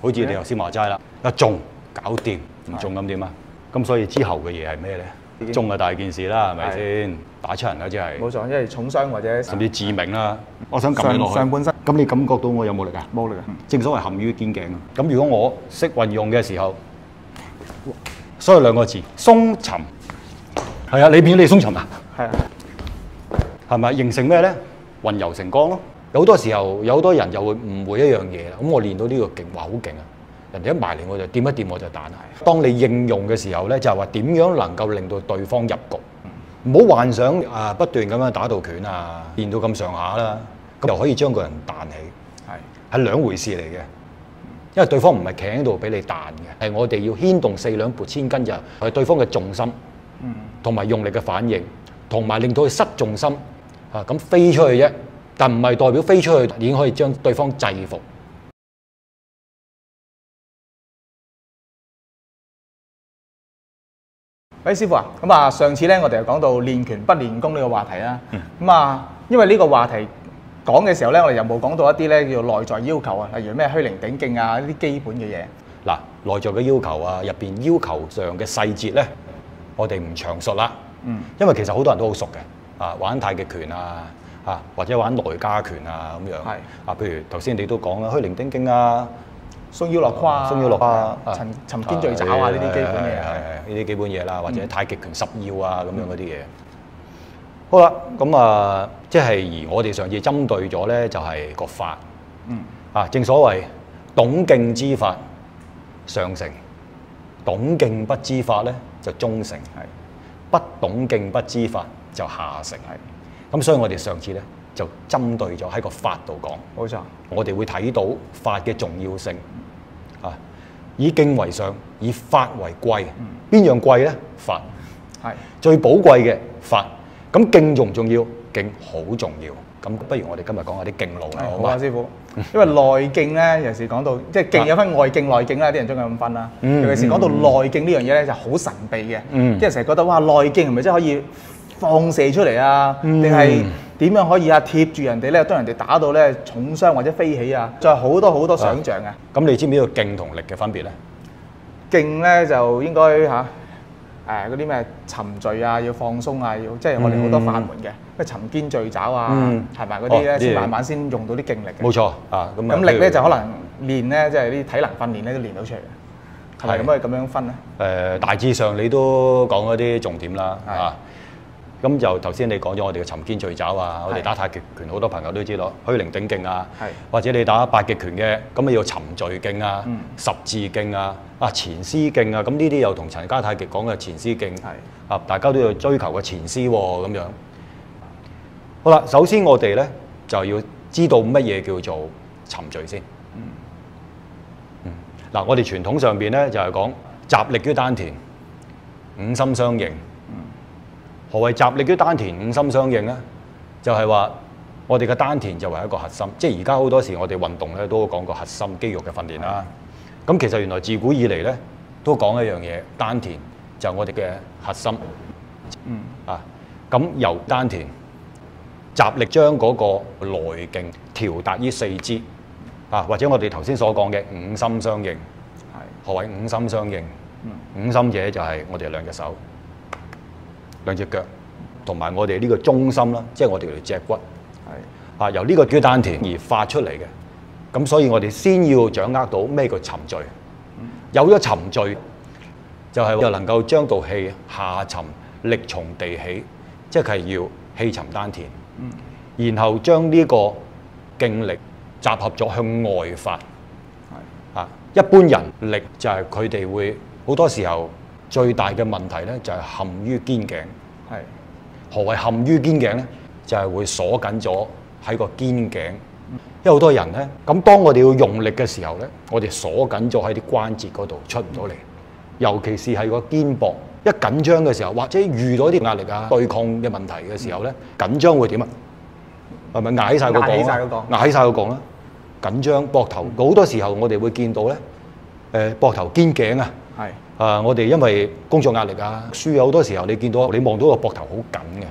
好似你頭先話齋啦，一中搞掂，唔中咁點啊？咁所以之後嘅嘢係咩咧？中啊大件事啦，係咪先？打出人啦，即係。冇錯，因為重傷或者甚至致命啦。我想撳你落去。上半身。咁你感覺到我有冇力啊？冇力啊。正所謂含於肩頸啊。咁如果我識運用嘅時候，所以兩個字鬆沉。係啊，你變咗你鬆沉啊？係啊。係咪形成咩咧？運游成江咯。有好多時候，有好多人就會誤會一樣嘢啦。咁我練到呢個勁，話好勁啊！人哋一埋嚟我就掂一掂我就彈係。當你應用嘅時候咧，就係話點樣能夠令到對方入局。唔好幻想不斷咁樣打到拳啊，練到咁上下啦，咁又可以將個人彈起，係兩回事嚟嘅。因為對方唔係企喺度俾你彈嘅，係我哋要牽動四兩撥千斤，就係對方嘅重心，同埋用力嘅反應，同埋令到佢失重心咁飛出去啫。但唔係代表飛出去已經可以將對方制服。喂，師傅啊，咁啊，上次咧我哋又講到練拳不練功呢個話題啦。咁啊，因為呢個話題講嘅時候咧，我哋又冇講到一啲咧叫內在要求啊，例如咩虛靈頂勁啊呢啲基本嘅嘢。嗱，內在嘅要求啊，入邊要求上嘅細節咧，我哋唔詳述啦。因為其實好多人都好熟嘅，玩太極拳啊。或者玩內家拳啊咁樣，譬如頭先你都講啦，虛靈頂勁啊，鬆腰落胯、鬆腰落胯、沉肩墜爪啊呢啲基本嘢，係呢啲基本嘢啦，或者太極拳十要啊咁樣嗰啲嘢。好啦，咁即係而我哋上次針對咗咧，就係個法。正所謂懂勁之法上乘，懂勁不知法咧就中乘，不懂勁不知法就下乘。咁所以我哋上次咧就針對咗喺個法度講，冇錯。我哋會睇到法嘅重要性，以勁為上，以法為貴。邊樣貴咧？法係最寶貴嘅法。咁勁重唔重要？勁好重要。咁不如我哋今日講下啲勁路啦，好嘛？好啊，師傅。因為內勁咧，有時講到即係勁有分外勁、內勁啦，啲人中意咁分啦。尤其是講到內勁呢樣嘢咧，就好神秘嘅。啲人成日覺得哇，內勁係咪真係可以放射出嚟啊？定係點樣可以貼住人哋咧，將人哋打到咧重傷或者飛起啊？再好多好多想像啊！咁你知唔知道勁同力嘅分別咧？勁咧就應該嗰啲咩沉墜啊，要放鬆啊，要即係我哋好多法門嘅，咩沉肩墜爪啊，係咪嗰啲咧先慢慢先用到啲勁力嘅？冇錯咁力咧就可能練咧，即係啲體能訓練咧都練到出嚟嘅，係咪咁可以咁樣分咧？大致上你都講嗰啲重點啦，咁就頭先你講咗我哋嘅沉肩墜爪啊，我哋打太極拳好多朋友都知道虛靈頂勁啊，或者你打八極拳嘅，咁你要沉墜勁啊、十字勁啊、前絲勁啊，咁呢啲又同陳家太極講嘅前絲勁，大家都要追求個前絲喎咁樣。好啦，首先我哋咧就要知道乜嘢叫做沉墜先。嗱，我哋傳統上邊咧就係講集力於丹田，五心相應。何謂集力於丹田、五心相應咧？就係話我哋嘅丹田就為一個核心，即係而家好多時我哋運動咧都講個核心肌肉嘅訓練啦。咁其實原來自古以嚟咧都講一樣嘢，丹田就係我哋嘅核心。咁由丹田集力將嗰個內勁調達於四肢，或者我哋頭先所講嘅五心相應。何謂五心相應？五心者就係我哋兩隻手、兩隻腳，同埋我哋呢個中心啦，即係我哋條脊骨，由呢個叫丹田而發出嚟嘅。咁所以我哋先要掌握到咩叫沉墜。有咗沉墜，就係又能夠將道氣下沉，力從地起，即係要氣沉丹田，然後將呢個勁力集合咗向外發。一般人力就係佢哋會好多時候最大嘅問題咧，就係陷於肩頸。何謂陷於肩頸咧？就係會鎖緊咗喺個肩頸。因為好多人咧，咁當我哋要用力嘅時候咧，我哋鎖緊咗喺啲關節嗰度出唔到嚟。尤其是係個肩膊一緊張嘅時候，或者遇到啲壓力啊、對抗嘅問題嘅時候咧，緊張會點啊？係咪壓起晒個槓？壓起晒個槓啦！緊張膊頭好多時候我哋會見到咧，膊頭肩頸啊，我哋因為工作壓力啊、輸啊，好多時候你見到你望到個膊頭好緊嘅，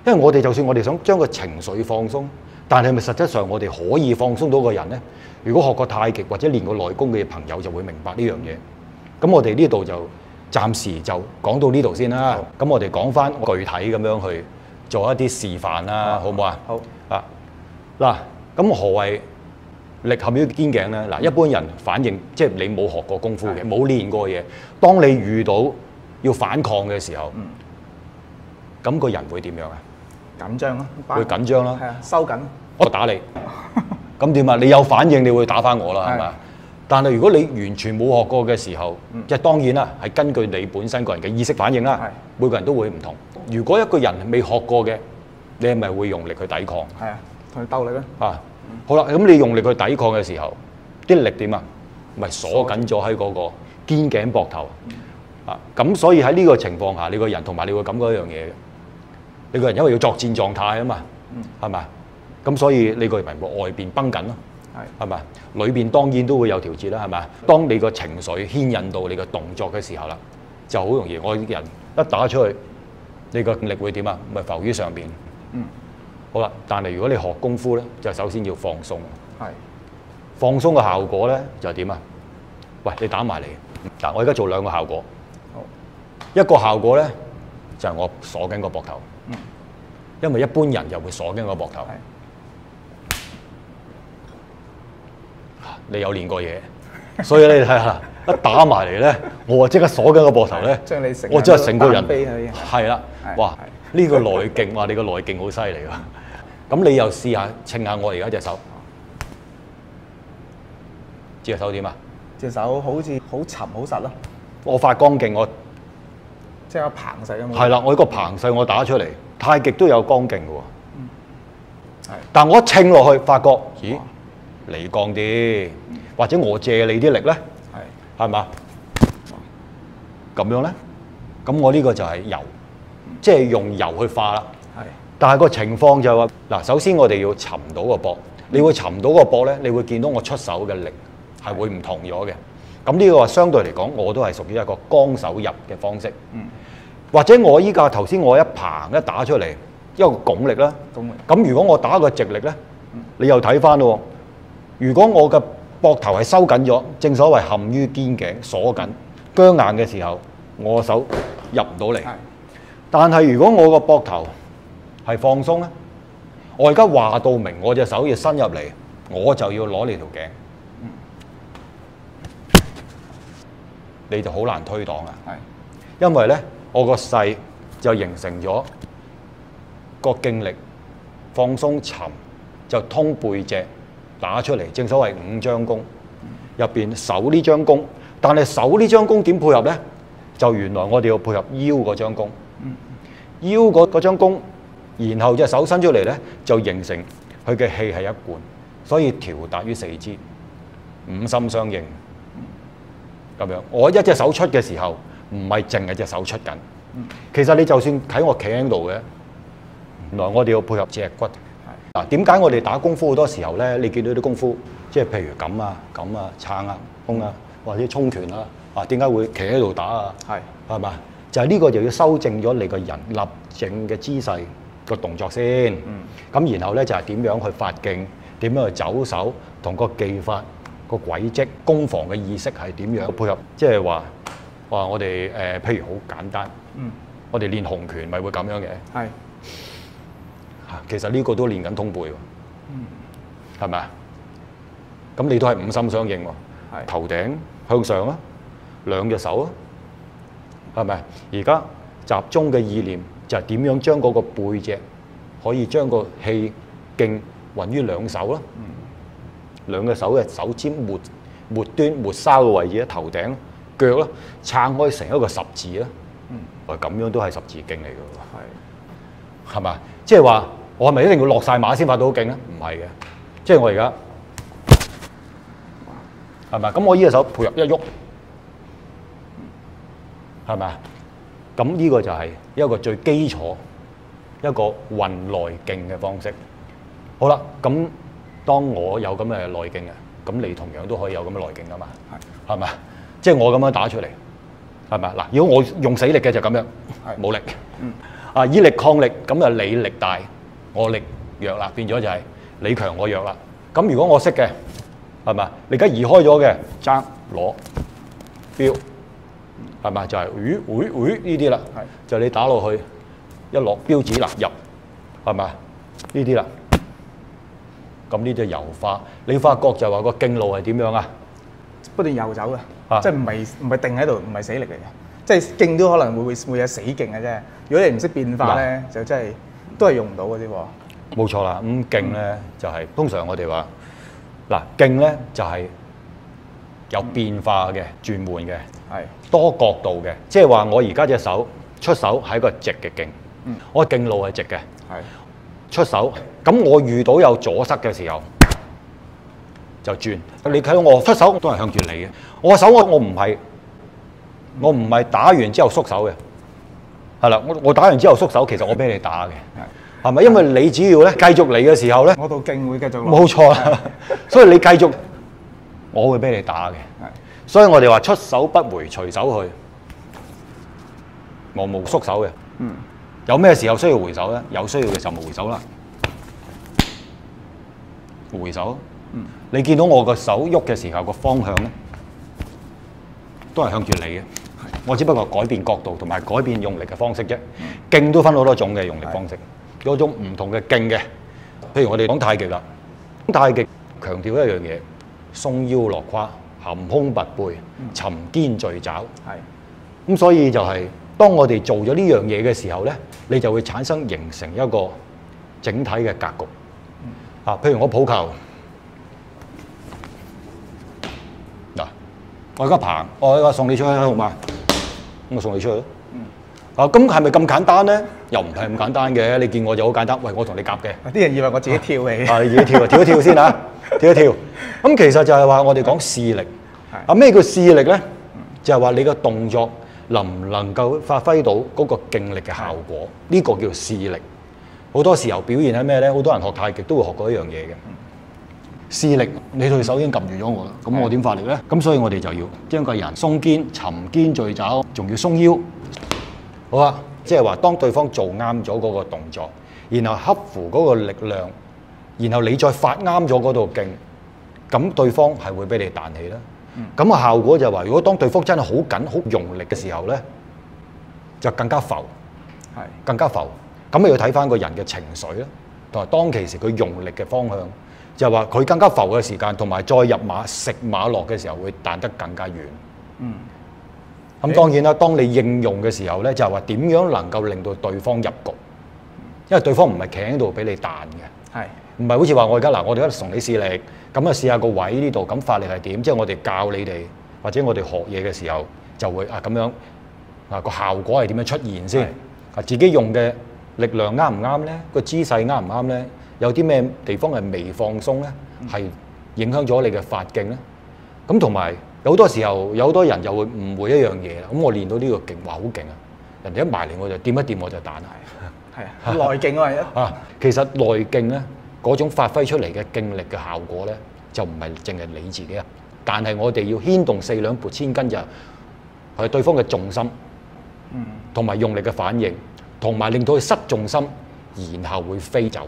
因為我哋就算我哋想將個情緒放鬆，但係咪實質上我哋可以放鬆到個人咧？如果學過太極或者練過內功嘅朋友就會明白呢樣嘢。咁我哋呢度就暫時就講到呢度先啦。咁我哋講翻具體咁樣去做一啲示範啦，好唔好啊？好。啊嗱，咁何謂力陷於肩頸咧？嗱，一般人反應即係你冇學過功夫嘅，冇練過嘢。當你遇到要反抗嘅時候，咁個人會點樣啊？緊張咯，會緊張啦。係啊，收緊。我打你，咁點啊？你有反應，你會打翻我啦，係咪？但係如果你完全冇學過嘅時候，即係當然啦，係根據你本身個人嘅意識反應啦。每個人都會唔同。如果一個人未學過嘅，你係咪會用力去抵抗？係啊，同佢鬥力啦。啊，好啦，咁你用力去抵抗嘅時候，啲力點啊？咪鎖緊咗喺嗰個肩頸膊頭啊！咁所以喺呢個情況下，你個人同埋你會感覺一樣嘢嘅。你個人因為要作戰狀態啊嘛，係咪？咁所以你個人咪外邊繃緊咯，係咪？裏邊當然都會有調節啦，係咪？當你個情緒牽引到你個動作嘅時候啦，就好容易我人一打出去，你個力會點啊？咪浮於上邊。好啦，但係如果你學功夫咧，就首先要放鬆。放鬆嘅效果咧就係點啊？喂，你打埋嚟嗱，我而家做兩個效果。一個效果咧就係我鎖緊個膊頭，因為一般人就會鎖緊個膊頭。你有練過嘢，所以你睇下一打埋嚟咧，我即刻鎖緊個膊頭咧，我真係成個人係啦，哇！呢個內勁，哇！你個內勁好犀利㗎。咁你又試下稱下我而家隻手，隻手點啊？隻手好似好沉好實咯。我發光勁，我即係有膨勢咁。係啦，我呢個膨勢我打出嚟，太極都有光勁嘅喎。但我一稱落去，發覺咦？你降啲，或者我借你啲力咧，係嘛？咁樣咧，咁我呢個就係柔，即係用柔去化啦。但係個情況就係話，嗱，首先我哋要沉到個膊，你會沉到個膊咧，你會見到我出手嘅力係會唔同咗嘅。咁呢個相對嚟講，我都係屬於一個剛手入嘅方式。或者我依家頭先我一掤一打出嚟，一個拱力啦。咁如果我打個直力咧，你又睇翻咯。如果我嘅膊頭係收緊咗，正所謂陷於肩頸鎖緊僵硬嘅時候，我手入唔到嚟。但係如果我個膊頭係放鬆咧，我而家話到明，我隻手要伸入嚟，我就要攞你條頸，你就好難推擋啊。因為咧，我個勢就形成咗個勁力放鬆沉，就通背脊。打出嚟，正所謂五張弓，入邊手呢張弓，但係手呢張弓點配合呢？就原來我哋要配合腰嗰張弓，腰嗰張弓，然後隻手伸出嚟呢，就形成佢嘅氣係一貫，所以調達於四肢，五心相應。咁樣，我一隻手出嘅時候，唔係淨係隻手出緊，其實你就算喺我企喺度嘅，原來我哋要配合脊骨。嗱，點解我哋打功夫好多時候咧？你見到啲功夫，即係譬如咁啊、撐啊、空啊，或者衝拳啊，點解會企喺度打啊？係嘛？就係呢個就要修正咗你個人立正嘅姿勢個動作先。咁然後咧就係點樣去發勁，點樣去走手，同個技法、個軌跡、攻防嘅意識係點樣配合？即係話我哋譬如好簡單，我哋練洪拳咪會咁樣嘅。其實呢個都練緊通背喎，係咪啊？咁你都係五心相應喎，頭頂向上啦，兩隻手啊，係咪？而家集中嘅意念就係點樣將嗰個背脊可以將個氣勁運於兩手啦，兩隻手嘅手尖末端末梢嘅位置咧，頭頂腳啦，撐開成一個十字啦，咁樣都係十字勁嚟㗎喎，係嘛？即係話我係咪一定要落晒馬先發到好勁咧？唔係嘅，即係我而家係咪？咁我呢隻手配合一喐，係咪啊？咁呢個就係一個最基礎一個運內勁嘅方式。好啦，咁當我有咁嘅內勁啊，咁你同樣都可以有咁嘅內勁㗎嘛？係咪啊？即係我咁樣打出嚟，係咪啊？嗱，如果我用死力嘅就咁樣，冇力。以力抗力，咁啊你力大，我力弱啦，變咗就係你強我弱啦。咁如果我識嘅，係咪？你而家移開咗嘅，爭攞標，係咪？就係呢啲啦，就你打落去一落標指嗱入，係咪？呢啲啦，咁呢啲油花，你發覺就話個徑路係點樣啊？不斷遊走嘅，即係唔係定喺度，唔係死力嚟嘅，即係徑都可能會有死徑嘅啫。如果你唔識變化咧，就真係都係用唔到嘅啫喎。冇錯啦，咁徑咧就係通常我哋話嗱徑咧就係有變化嘅、轉換嘅、多角度嘅，即係話我而家隻手出手係一個直嘅徑，我徑路係直嘅，出手咁我遇到有阻塞嘅時候就轉。你睇到我出手都係向住你嘅，我手我唔係打完之後縮手嘅，係啦，我打完之後縮手，其實我俾你打嘅。係咪？因為你只要咧繼續嚟嘅時候咧，我道徑會繼續落。冇錯啦，所以你繼續，我會俾你打嘅。所以我哋話出手不回，隨手去，冇縮手嘅。有咩時候需要回手咧？有需要嘅時候冇回手啦。回手。你見到我個手喐嘅時候個方向咧，都係向住你嘅。我只不過改變角度同埋改變用力嘅方式啫。徑都分好多種嘅用力方式。嗰種唔同嘅徑嘅，譬如我哋講太極啦，太極強調一樣嘢，鬆腰落胯，含胸拔背，沉肩聚爪。咁所以就係當我哋做咗呢樣嘢嘅時候咧，你就會產生形成一個整體嘅格局。譬如我抱球，嗱，我而家棚，我而家送你出去好嘛？咁我送你出去咯。咁係咪咁簡單咧？又唔係咁簡單嘅。你見我就好簡單。喂，我同你夾嘅。啲人以為我自己跳起。你自己跳啊，跳一跳先嚇，跳一跳。咁其實就係話我哋講視力。咩叫視力咧？就係話你個動作能唔能夠發揮到嗰個勁力嘅效果？呢個叫視力。好多時候表現喺咩咧？好多人學太極都會學過一樣嘢嘅。視力，你對手已經撳住咗我啦，咁我點發力咧？咁所以我哋就要將個人鬆肩、沉肩聚爪，仲要鬆腰。好啊，即係話當對方做啱咗嗰個動作，然後合乎嗰個力量，然後你再發啱咗嗰度勁，咁對方係會俾你彈起啦。咁個效果就係話，如果當對方真係好緊、好用力嘅時候咧，就更加浮，更加浮。咁你要睇翻個人嘅情緒啦，同埋當其時佢用力嘅方向，就係話佢更加浮嘅時間，同埋再入馬食馬落嘅時候會彈得更加遠。咁當然啦，當你應用嘅時候咧，就係話點樣能夠令到對方入局，因為對方唔係企喺度俾你彈嘅，唔係好似話我而家我哋而家同你試力，咁啊試下個位呢度，咁發力係點？即係我哋教你哋或者我哋學嘢嘅時候就會咁樣個效果係點樣出現先？自己用嘅力量啱唔啱咧？個姿勢啱唔啱咧？有啲咩地方係未放鬆咧？係影響咗你嘅發勁咧？咁同埋。有好多時候，有好多人就會誤會一樣嘢啦。咁我練到呢個勁，哇好勁啊！人哋一埋嚟我就掂一掂我就彈係內勁啊！其實內勁咧嗰種發揮出嚟嘅勁力嘅效果咧，就唔係淨係你自己啊。但係我哋要牽動四兩撥千斤就係對方嘅重心，同埋用力嘅反應，同埋令到佢失重心，然後會飛走。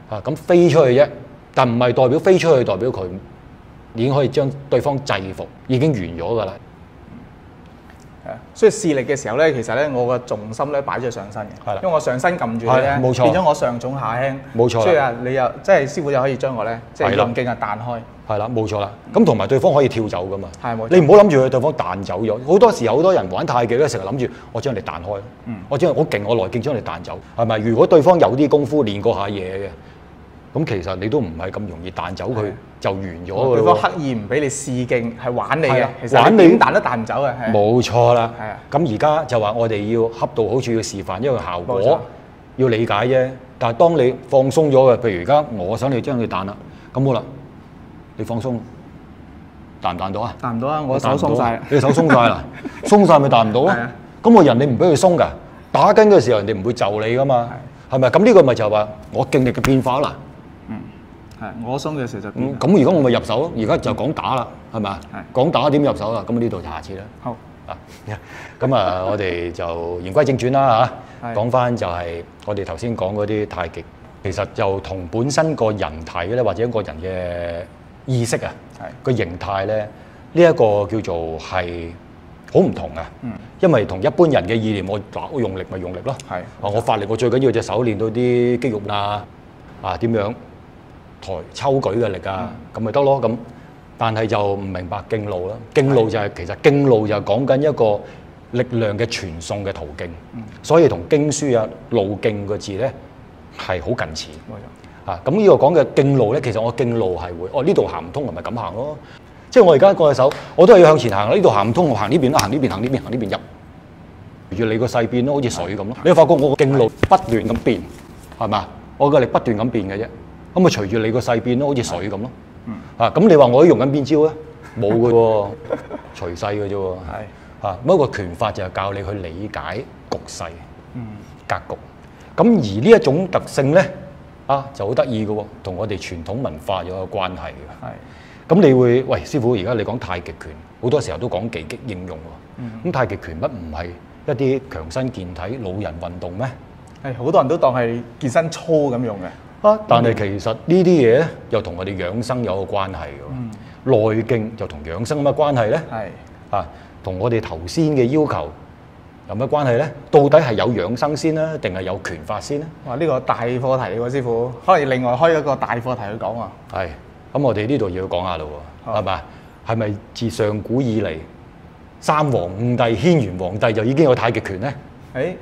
咁飛出去啫，但唔係代表飛出去，代表佢。已經可以將對方制服，已經完咗㗎啦。所以試力嘅時候咧，其實咧我個重心咧擺咗上身嘅，因為我上身撳住你咧，冇錯，變咗我上重下輕，冇錯。所以你又即係師傅就可以將我咧即係用勁啊彈開。係啦，冇錯啦。咁同埋對方可以跳走㗎嘛。冇錯。你唔好諗住佢對方彈走咗。好多時候好多人玩太極咧，成日諗住我將你彈開，我將我勁我內勁將你彈走，係咪？如果對方有啲功夫練過下嘢嘅。咁其實你都唔係咁容易彈走佢就完咗㗎咯。對方刻意唔俾你試勁，係玩你嘅。其實你點彈都彈唔走嘅。冇錯啦。咁而家就話我哋要恰到好處要示範一個效果，要理解啫。但係當你放鬆咗嘅，譬如而家我想你將佢彈啦，咁好啦，你放鬆，彈唔彈到啊？彈唔到啊！我手鬆晒。你手鬆晒啦，鬆晒咪彈唔到咯。咁個人你唔俾佢鬆㗎，打緊嘅時候人哋唔會就你㗎嘛，係咪？咁呢個咪就係話我勁力嘅變化啦。我鬆嘅時候就咁，如果我咪入手咯。而家就講打啦，係咪啊？講打點入手啦。咁呢度就下次啦。好咁啊，我哋就言歸正傳啦嚇。講翻就係我哋頭先講嗰啲太極，其實就同本身個人體咧，或者個人嘅意識啊，係個形態咧，呢一個叫做係好唔同啊。因為同一般人嘅意念，我用力咪用力咯。係我發力，我最緊要隻手練到啲肌肉點樣抬抽舉嘅力咁咪得咯。咁但係就唔明白徑路啦。徑路就係其實徑路就係講緊一個力量嘅傳送嘅途徑，所以同經書路徑個字咧係好近似。咁呢個講嘅徑路咧，其實我徑路係會呢度行唔通，咪咁行咯。即係我而家個手，我都係要向前行啦。呢度行唔通，我行呢邊咯，行呢邊，行呢邊，行呢邊入。隨住你個勢變咯，好似水咁咯。你發覺我個徑路不斷咁變，係嘛？我個力不斷咁變嘅啫。咁咪隨住你個勢變咯，好似水咁咯。咁你話我用緊邊招咧？冇嘅喎，隨勢嘅啫喎。咁一個拳法就係教你去理解局勢、格局。咁而呢一種特性咧，就好得意嘅喎，同我哋傳統文化有個關係嘅。咁你會喂師傅，而家你講太極拳，好多時候都講技擊應用喎。咁太極拳乜唔係一啲強身健體老人運動咩？好多人都當係健身操咁用嘅。但係其實呢啲嘢咧，又同我哋養生有個關係嘅。內勁就同養生有乜關係咧？同我哋頭先嘅要求有乜關係咧？到底係有養生先啦，定係有拳法先咧？哇！呢個大課題嚟喎，師傅，可能另外開一個大課題去講啊。咁我哋呢度要講下咯喎，係嘛？係咪自上古以嚟三皇五帝、軒轅皇帝就已經有太極拳咧？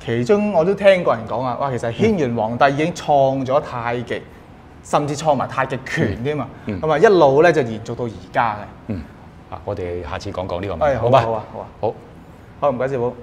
其中我都聽過人講啊，哇！其實軒轅皇帝已經創咗太極，甚至創埋太極拳添嘛。咁一路咧就延續到而家嘅。我哋下次講呢個問題，好嘛？好啊，好，唔該師傅。